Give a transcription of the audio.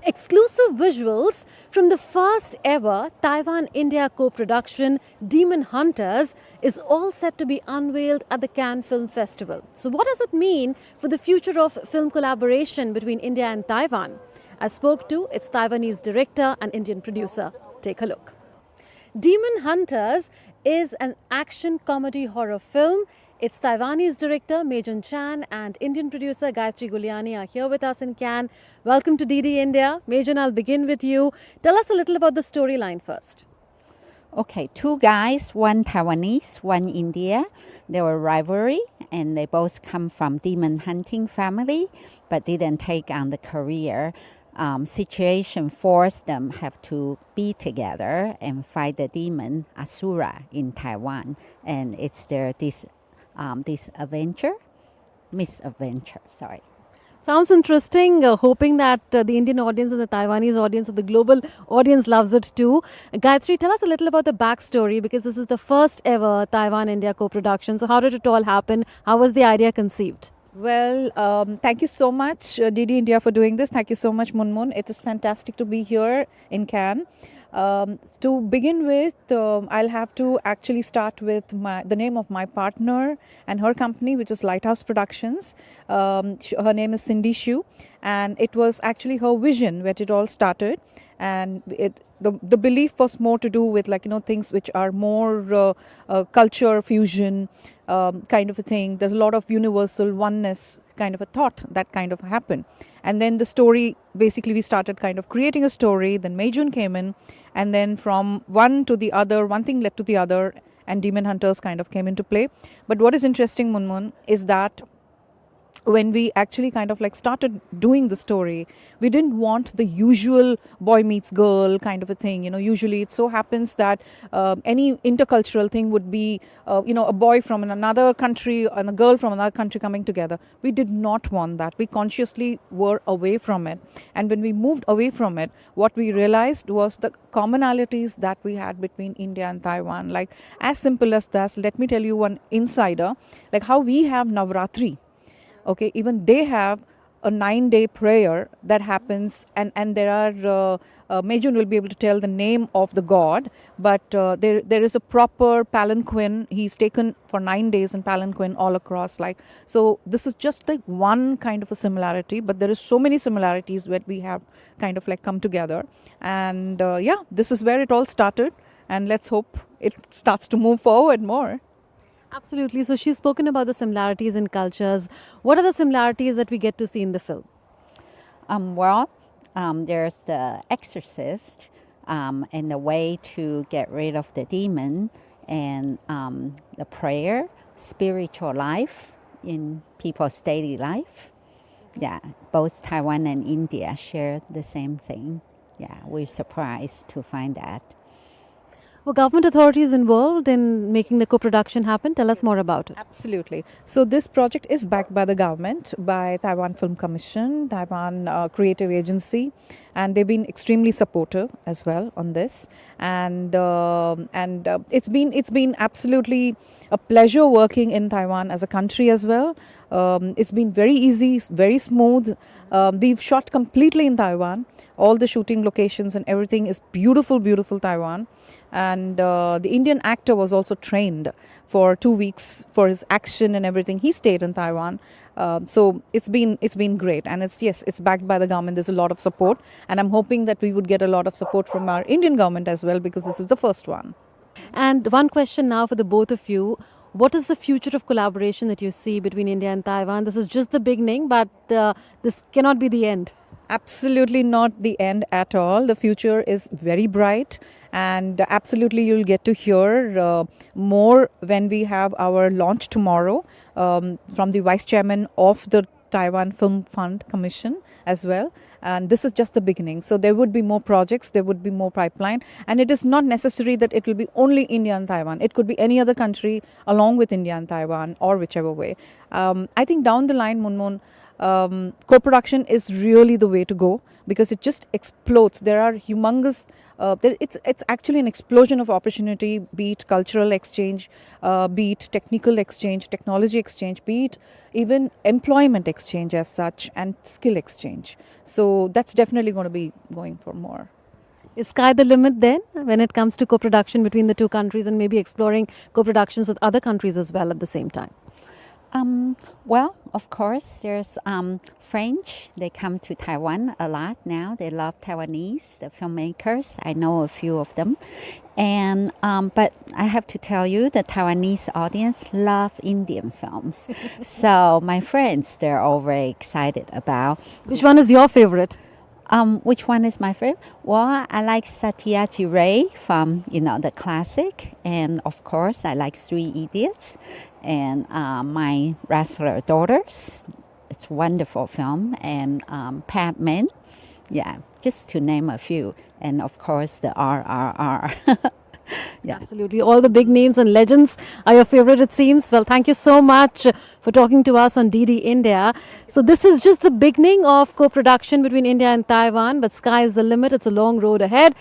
Exclusive visuals from the first ever Taiwan India co-production Demon Hunters is all set to be unveiled at the Cannes Film Festival. So what does it mean for the future of film collaboration between India and Taiwan? I spoke to its Taiwanese director and Indian producer. Take a look. Demon Hunters is an action comedy horror film. Its Taiwanese director Meijun Chan and Indian producer Gayatri Guliani are here with us in Cannes. Welcome to DD India. Meijun, I'll begin with you. Tell us a little about the storyline first. Okay, two guys, one Taiwanese, one India. They were rivalry and they both come from demon hunting family but didn't take on the career. Situation forced them have to be together and fight the demon Asura in Taiwan. And it's their misadventure. Sounds interesting. Hoping that the Indian audience and the Taiwanese audience and the global audience loves it too. Gayatri, tell us a little about the backstory because this is the first ever Taiwan-India co-production. So how did it all happen? How was the idea conceived? Well, thank you so much, DD India, for doing this. Thank you so much, Munmun. It is fantastic to be here in Cannes. To begin with, I'll have to actually start with the name of my partner and her company, which is Lighthouse Productions. Her name is Cindy Xu, and it was actually her vision where it all started. And the belief was more to do with things which are more culture fusion kind of a thing. There's a lot of universal oneness kind of a thought that kind of happened. And then the story, basically we started kind of creating a story. Then Meijun came in, and then from one to the other, one thing led to the other, and Demon Hunters kind of came into play. But what is interesting, Munmun, is that when we actually kind of started doing the story, we didn't want the usual boy meets girl kind of a thing. Usually it so happens that any intercultural thing would be, a boy from another country and a girl from another country coming together. We did not want that. We consciously were away from it. And when we moved away from it, what we realized was the commonalities that we had between India and Taiwan. Like as simple as that, let me tell you one insider, like how we have Navratri. Okay, even they have a 9-day prayer that happens, and there are Meijun will be able to tell the name of the god, but there is a proper palanquin. He's taken for 9 days in palanquin all across. So this is just like one kind of a similarity, but there is so many similarities that we have kind of come together. And this is where it all started, and let's hope it starts to move forward more. Absolutely. So she's spoken about the similarities in cultures. What are the similarities that we get to see in the film? There's the exorcist and the way to get rid of the demon, and the prayer, spiritual life in people's daily life. Yeah, both Taiwan and India share the same thing. Yeah, we're surprised to find that. Were government authorities involved in making the co-production happen? Tell us more about it. Absolutely. So this project is backed by the government, by Taiwan Film Commission, Taiwan Creative Agency, and they've been extremely supportive as well on this. And it's been absolutely a pleasure working in Taiwan as a country as well. It's been very easy, very smooth. We've shot completely in Taiwan. All the shooting locations and everything is beautiful, beautiful Taiwan. And the Indian actor was also trained for 2 weeks for his action and everything. He stayed in Taiwan. So it's been great, and it's backed by the government. There's a lot of support, and I'm hoping that we would get a lot of support from our Indian government as well, because this is the first one. And one question now for the both of you. What is the future of collaboration that you see between India and Taiwan? This is just the beginning, but this cannot be the end. Absolutely not the end at all. The future is very bright, and absolutely you'll get to hear more when we have our launch tomorrow from the Vice Chairman of the Taiwan Film Fund Commission as well. And this is just the beginning. So there would be more projects, there would be more pipeline, and it is not necessary that it will be only India and Taiwan. It could be any other country along with India and Taiwan, or whichever way. I think down the line, Munmun, co-production is really the way to go, because it just explodes. There are humongous it's actually an explosion of opportunity, be it cultural exchange, be it technical exchange, technology exchange, be it even employment exchange as such, and skill exchange. So that's definitely going to be going for more. Is sky the limit then when it comes to co-production between the two countries and maybe exploring co-productions with other countries as well at the same time? Well, of course, there's French. They come to Taiwan a lot now. They love Taiwanese, the filmmakers. I know a few of them. And but I have to tell you, the Taiwanese audience love Indian films. So my friends, they're all very excited about. Which one is your favorite? Which one is my favorite? Well, I like Satyajit Ray from, the classic. And of course, I like Three Idiots and My Wrestler Daughters. It's a wonderful film. And Padman. Yeah, just to name a few. And of course, the RRR. Yeah. Absolutely. All the big names and legends are your favorite, it seems. Well, thank you so much for talking to us on DD India. So this is just the beginning of co-production between India and Taiwan, but sky is the limit. It's a long road ahead.